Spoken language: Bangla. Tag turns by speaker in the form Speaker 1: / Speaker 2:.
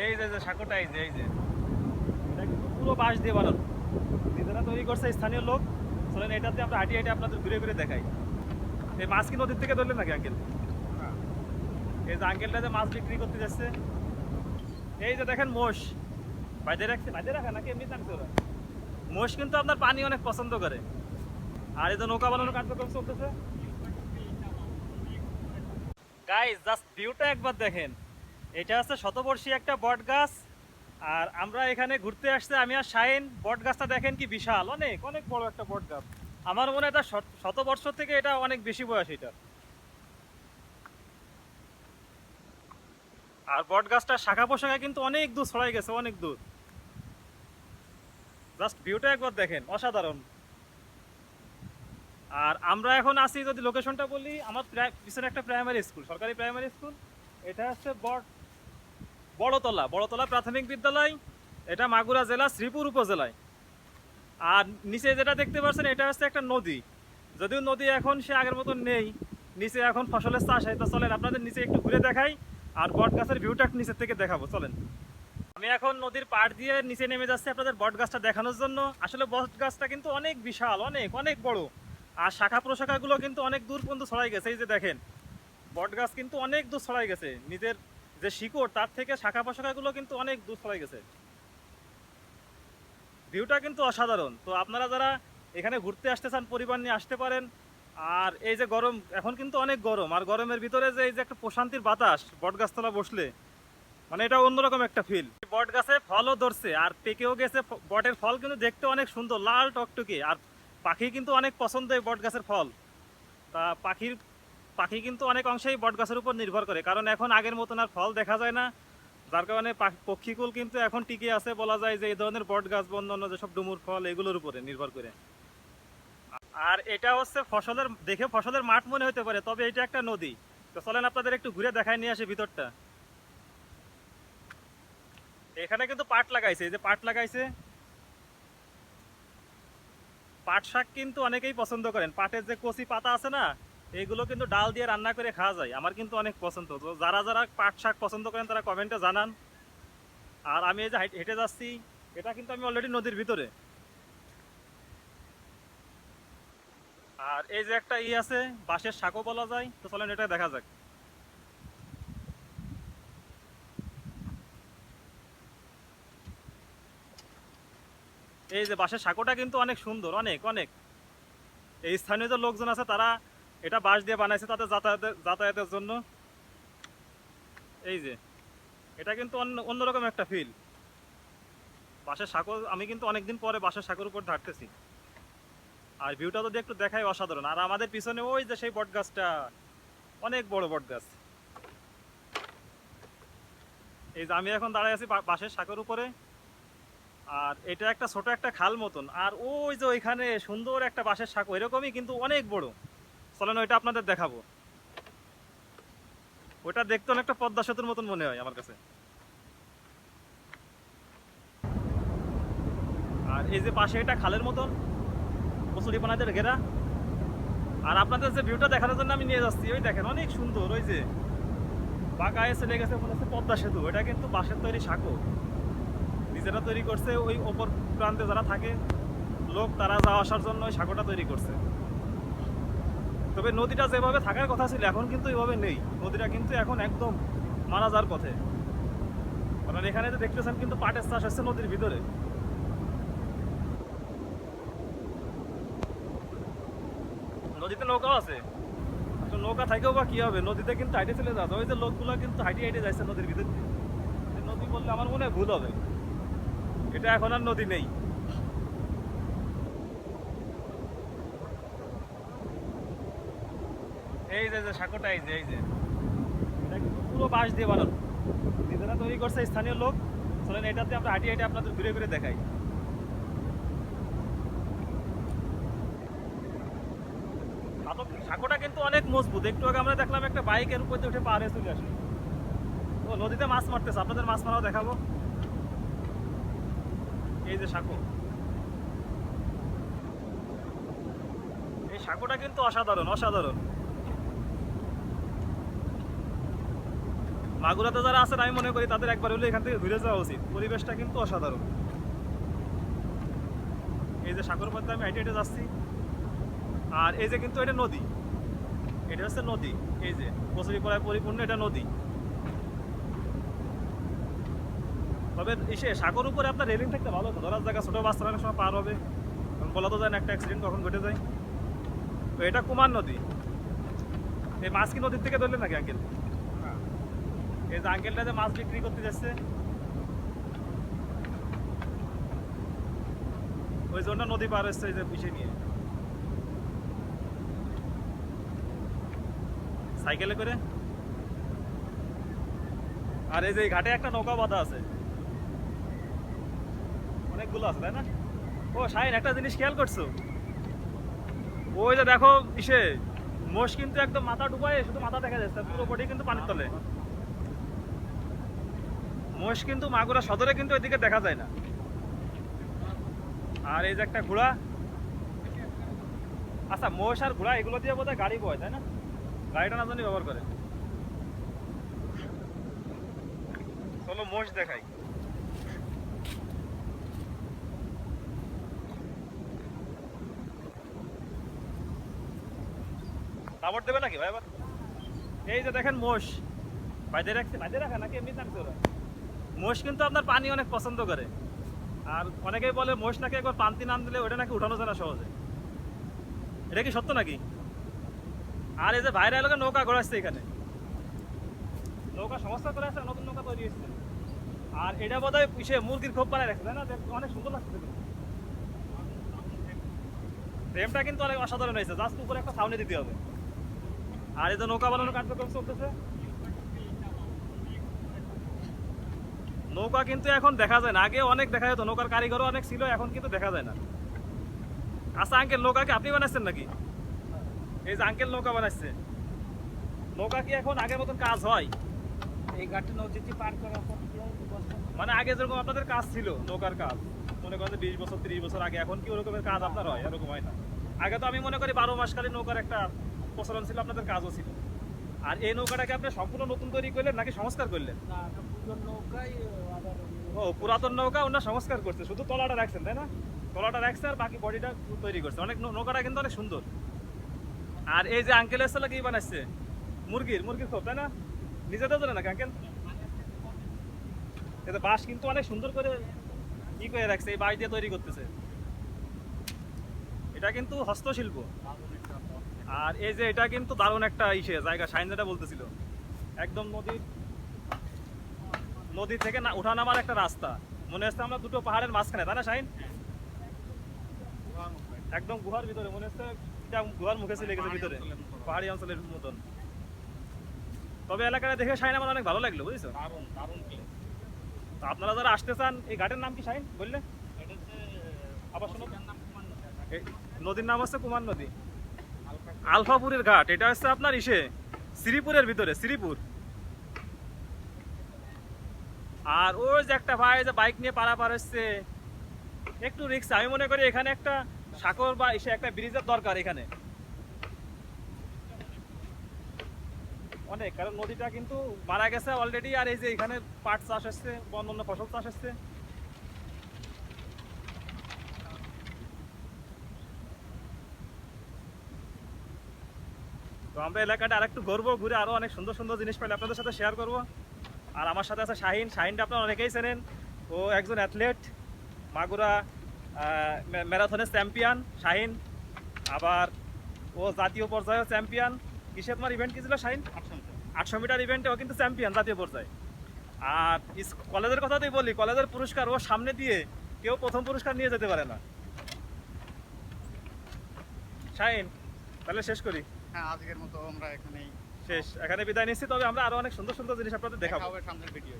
Speaker 1: এই যে সাঁকোটা এই যে এটা কিন্তু পুরো বাঁশ দিয়ে বানানো, নিজেরা তৈরি করছে স্থানীয় লোক। চলেন এটাতে আমরা হাঁটি হাঁটি আপনাদের ঘুরে ঘুরে দেখাই। এই মাছ কি নদীর থেকে ধরলেন নাকি আঙ্কেল? এই যে আঙ্কেলটা যে মাছ বিক্রি করতে যাচ্ছে, এই যে দেখেন মোষ বাইরে রাখা নাকি এমনি টানছে ওরা। মোষ কিন্তু আপনার পানি অনেক পছন্দ করে। আর এই যে নৌকা বানানোর কার্যক্রম চলতেছে। গাইস জাস্ট ভিউটা একবার দেখেন। এটা হচ্ছে শতবর্ষী একটা বট গাছ। আর আমরা এখানে ঘুরতে আসছে আমি আর শাহিন। বট গাছটা দেখেন কি বিশাল, অনেক অনেক বড় একটা বট গাছ। আমার মনে হয় এটা শতবর্ষ থেকে এটা অনেক বেশি বয়স এটা। আর বট গাছটার শাখা পোশাখা কিন্তু অনেক দূর ছড়াই গেছে, অনেক দূর। জাস্ট ভিউটা একবার দেখেন, অসাধারণ। আর আমরা এখন আছি, যদি লোকেশনটা বলি, আমার পিছনে একটা প্রাইমারি স্কুল, সরকারি প্রাইমারি স্কুল। এটা হচ্ছে বড়তলা প্রাথমিক বিদ্যালয়। এটা মাগুরা জেলা শ্রীপুর উপজেলায়। আর নিচে যেটা দেখতে পাচ্ছেন এটা হচ্ছে একটা নদী। যদিও নদী এখন সে আগের মতন নেই, নিচে এখন ফসলের চাষ হয়। তো চলেন আপনাদের নিচে একটু ঘুরে দেখাই। আর বট গাছের ভিউটা নিচের থেকে দেখাবো, চলেন। আমি এখন নদীর পাড় দিয়ে নিচে নেমে যাচ্ছি আপনাদের বট গাছটা দেখানোর জন্য। আসলে বট গাছটা কিন্তু অনেক বিশাল, অনেক অনেক বড়। আর শাখা প্রশাখাগুলো কিন্তু অনেক দূর পর্যন্ত ছড়াই গেছে। এই যে দেখেন, বট গাছ কিন্তু অনেক দূর ছড়াই গেছে। নিজের যে শিকড় তার থেকে শাখা প্রশাখাগুলো কিন্তু অনেক দূর ছড়াই গেছে। ভিউটা কিন্তু অসাধারণ। তো আপনারা যারা এখানে ঘুরতে আসতে চান পরিবার নিয়ে আসতে পারেন। আর এই যে গরম, এখন কিন্তু অনেক গরম, আর গরমের ভিতরে যে এই যে একটা প্রশান্তির বাতাস বট গাছতলা বসলে, মানে এটা অন্যরকম একটা ফিল। বট গাছে ফলও ধরছে আর পেকেও গেছে। বটের ফল কিন্তু দেখতে অনেক সুন্দর, লাল টকটকে। আর পাখি কিন্তু অনেক পছন্দ এই বট গাছের ফল। তা পাখি কিন্তু অনেক অংশেই বট গাছের উপর নির্ভর করে, কারণ এখন আগের মতন আর ফল দেখা যায় না। যার কারণে পক্ষীকুল কিন্তু এখন টিকে আছে বলা যায় যে এই ধরনের বট গাছ বা অন্যান্য যেসব ডুমুর ফল এগুলোর উপরে নির্ভর করে। আর এটা হচ্ছে ফসলের মাঠ মনে হতে পারে, তবে এটা একটা নদী। তো চলেন আপনাদের একটু ঘুরে দেখায় নিয়ে আসি ভিতরটা। এখানে কিন্তু পাট লাগাইছে, এই যে পাট লাগাইছে। পাট শাক কিন্তু অনেকেই পছন্দ করেন। পাটের যে কচি পাতা আছে না, এগুলো কিন্তু ডাল দিয়ে রান্না করে খাওয়া যায়। আমার কিন্তু অনেক পছন্দ। তো যারা যারা পাট শাক পছন্দ করেন তারা কমেন্টে জানান। আর আমি এই যে হেঁটে যাচ্ছি, এটা কিন্তু আমি অলরেডি নদীর ভিতরে। আর এই যে একটা আছে, বাঁশের শাকও বলা যায়। তো চলেন এটা দেখা যাক। এই যে বাঁশের শাকোটা কিন্তু অনেক সুন্দর, অনেক অনেক। এই স্থানীয় যে লোকজন আছে তারা এটা বাঁশ দিয়ে বানাইছে তাদের যাতায়াতের জন্য। এই যে এটা কিন্তু অন্যরকম একটা ফিল। বাঁশের শাকো আমি কিন্তু অনেকদিন পরে বাঁশের শাকের উপর হাঁটতেছি। আর ভিউটা যদি একটু দেখাই, অসাধারণ। আর আমাদের পিছনে ওই যে সেই বট গাছটা, অনেক বড় বট গাছ। এই যে আমি এখন দাঁড়ায় আছি বাঁশের শাকের উপরে। আর এটা একটা ছোট একটা খাল মতন। আর ওই যে ওইখানে সুন্দর একটা বাঁশের শাক এরকমই কিন্তু অনেক বড়। চলেন ওইটা আপনাদের দেখাবো। ওইটা দেখতে অনেকটা পদ্মা সেতুর মতন মনে হয় আমার কাছে। আর এই যে পাশে এটা খালের মতন কচুরিপানাদের ঘেরা। আর আপনাদের যে ভিউটা দেখানোর জন্য আমি নিয়ে যাচ্ছি, ওই দেখেন অনেক সুন্দর। ওই যে বাঁকায় চলে গেছে মনে হচ্ছে পদ্মা সেতু। এটা কিন্তু বাঁশের তৈরি শাকো, নিজেরা তৈরি করছে। ওই ওপর প্রান্তে যারা থাকে লোক, তারা যাওয়া আসার জন্য ওই সাঁকোটা তৈরি করছে। তবে নদীটা যেভাবে থাকার কথা ছিল এখন কিন্তু এইভাবে নেই। নদীটা কিন্তু এখন একদম মারা যাওয়ার পথে। কারণ এখানে যে দেখতেছেন কিন্তু পাটের চাষ হচ্ছে নদীর ভিতরে। নদীতে নৌকাও আছে। তো নৌকা থাকেও বা কি হবে, নদীতে কিন্তু হাইটে চলে যাচ্ছে। ওই যে লোকগুলো কিন্তু হাইটে হাইটে যাচ্ছে নদীর ভিতর দিয়ে। নদী বললে আমার মনে হয় ভুল হবে, এটা এখন আর নদী নেই। এই যে সাঁকোটা এই যে এটা কিন্তু পুরো বাঁশ দিয়ে বানানো, নিজেরা তৈরি করছে স্থানীয় লোক। চলেন এটাতে আমরা হাঁটি হাঁটি আপনাদের ঘুরে ঘুরে দেখাই। সাঁকোটা কিন্তু অনেক মজবুত। একটু আগে আমরা দেখলাম একটা বাইকের উপর দিয়ে উঠে পাহাড়ে চলে আসলো। ও নদীতে মাছ মারতেছে, আপনাদের মাছ মারাও দেখাবো। এই যে সাঁকো, এই সাঁকোটা কিন্তু অসাধারণ অসাধারণ। মাগুরাতে যারা আছেন আমি মনে করি তাদের একবার হলে এখান থেকে ঘুরে যাওয়া উচিত, পরিবেশটা কিন্তু অসাধারণ। এই যে সাগর পথে আমি হেঁটে হেঁটে যাচ্ছি, আর এই যে কিন্তু এটা নদী, এটা হচ্ছে নদী, এই যে কচুরিপাড়ায় পরিপূর্ণ এটা নদী। তবে এসে সাগর উপরে আপনার রেলিং থাকতে ভালো হতো, ধরার জায়গা ছোট বাচ্চারা অনেক সময় পার হবে, কারণ বলা তো যায় না একটা অ্যাক্সিডেন্ট কখন ঘটে যায়। তো এটা কুমার নদী। এই মাছ কি নদীর থেকে ধরলেন নাকি আঙ্কেল? এই যে আঙ্কেলটা যে মাছ বিক্রি করতে যাচ্ছে, ওই জন্য নদী পার হচ্ছে এই যে পিছিয়ে নিয়ে সাইকেলে করে। আর এই যে এই ঘাটে একটা নৌকা বাঁধা আছে, অনেকগুলো আছে তাই না? ও শাহিন, একটা জিনিস খেয়াল করছো? ওই যে দেখো ইসে মোষ কিন্তু একদম মাথা ডুবায়, শুধু মাথা দেখা যাচ্ছে, পুরো বডি কিন্তু পানির তলে। মোষ কিন্তু মাগুরা সদরে কিন্তু ওইদিকে দেখা যায় না। আর এই যে একটা ঘোড়া, আচ্ছা মোষ আর ঘোড়া এগুলো দিয়ে বোধহয় গাড়ি বয় তাই না? গাড়ি টানার জন্য ব্যবহার করে। চলো মোষ দেখাই। দাবর দেবে নাকি ভাই আবার? এই যে দেখেন মোষ বাইরে রাখছে, বাইরে রাখা নাকি এমনি থাকছে ওরা। মোষ কিন্তু আপনার পানি অনেক পছন্দ করে, আর অনেকেই বলে মোষ নাকি একবার পান্তি নাম দিলে ওটা নাকি উঠানো যায় না সহজে। এটা কি সত্য নাকি? আর এই যে বাইরে এলাকা নৌকা ঘোরাচ্ছে, এখানে নৌকা সংস্কার করে আসছে, নতুন নৌকা তৈরি হচ্ছে। আর এটা বোধ হয় সে মুরগির খোপ বানায় রাখছে তাই না? অনেক সুন্দর লাগছে। ফ্রেমটা কিন্তু অনেক অসাধারণ হয়েছে, জাস্ট উপরে একটা ছাউনি দিতে হবে। আর এই যে নৌকা বানানোর কার্যক্রম চলতেছে। নৌকা কিন্তু এখন দেখা যায় না, আগে অনেক দেখা যেত, নৌকার কারিগরও অনেক ছিল, এখন কিন্তু দেখা যায় না। আচ্ছা আঙ্কেল, নৌকা কি আপনি বানাচ্ছেন নাকি? এই যে আঙ্কেল নৌকা বানাচ্ছে, নৌকা কি এখন আগের মতন কাজ হয়?
Speaker 2: এই ঘাটে নদীটি পার করার পর কি হয়?
Speaker 1: মানে আগে যেরকম আপনাদের কাজ ছিল নৌকার কাজ, মনে করেন যে 20 বছর 30 বছর আগে, এখন কি ওরকমের কাজ আপনার হয়? এরকম হয় না। আগে তো আমি মনে করি 12 মাস খালি নৌকার একটা প্রচলন ছিল, আপনাদের কাজও ছিল। আর এই নৌকাটাকে আপনি সম্পূর্ণ নতুন তৈরি করলেন নাকি সংস্কার করলেন?
Speaker 2: না, এটা পুরনো নৌকাই আবার
Speaker 1: ও পুরাতন নৌকা ওনার সংস্কার করছে, শুধু তলাটা রাখছেন তাই না? তলাটা রাখছে আর বাকি বডিটা তৈরি করছে। অনেক নৌকাটা কিন্তু অনেক সুন্দর। আর এই যে আঙ্কেল এসে কি বানাচ্ছে? মুরগির খোপ তাই না? নিজেদের জন্য নাকি আঙ্কেল? এটা বাঁশ কিন্তু অনেক সুন্দর করে কি করে রাখছে, এই বাঁশ দিয়ে তৈরি করতেছে। এটা কিন্তু হস্তশিল্প। আর এই যে এটা কিন্তু দারুণ একটা জায়গা, শাইন যেটা বলতেছিল, একদম নদী থেকে না উঠা নামার একটা রাস্তা। মনে হচ্ছে আমরা দুটো পাহাড়ের মাঝখানে তাই না শাইন? একদম গুহার ভিতরে মনে হচ্ছে, গুহার মুখে চলে গেছে ভিতরে, পাহাড়ি অঞ্চলের মতন। তবে এলাকাটা দেখে শাইন আমার অনেক ভালো লাগলো, বুঝছো? তো আপনারা যারা আসতে চান, এই ঘাটের নাম কি শাইন বললে? আবার শোনো, নদীর নাম হচ্ছে কুমার নদী। আলফাপুরের ঘাট, এটা হচ্ছে আপনার শ্রীপুরের ভিতরে, শ্রীপুর। আর ওই যে একটা ভাই যে বাইক নিয়ে পারাপার হচ্ছে, একটু রিস্ক। আমি মনে করি এখানে একটা সাঁকর বা একটা ব্রিজের দরকার এখানে অনেক, কারণ নদীটা কিন্তু মারা গেছে অলরেডি। আর এই যে এখানে পাট চাষ হচ্ছে, অন্যান্য ফসল চাষ হচ্ছে। তো আমরা এলাকাটা আরেকটু ঘুরবো, ঘুরে আরো অনেক সুন্দর সুন্দর জিনিস পাইলে আপনাদের সাথে শেয়ার করব। আর আমার সাথে আছে শাহিন। শাহিনটা আপনারা অনেকেই চেনেন, ও একজন অ্যাথলেট, মাগুরা ম্যারাথনের চ্যাম্পিয়ন শাহিন। আবার ও জাতীয় পর্যায়েও চ্যাম্পিয়ন। কিসে তোমার ইভেন্ট কি ছিল শাহিন? 800 মিটার ইভেন্টে ও কিন্তু চ্যাম্পিয়ন জাতীয় পর্যায়ে। আর কলেজের কথাতেই বলি, কলেজের পুরস্কার ও সামনে দিয়ে কেউ প্রথম পুরস্কার নিয়ে যেতে পারে না। শাহিন, তাহলে শেষ করি।
Speaker 2: হ্যাঁ, আজকের মতো আমরা এখানেই
Speaker 1: এখানে বিদায় নিচ্ছি। তবে আমরা আরো অনেক সুন্দর সুন্দর জিনিস আপনাদের দেখাবো
Speaker 2: সামনের ভিডিও।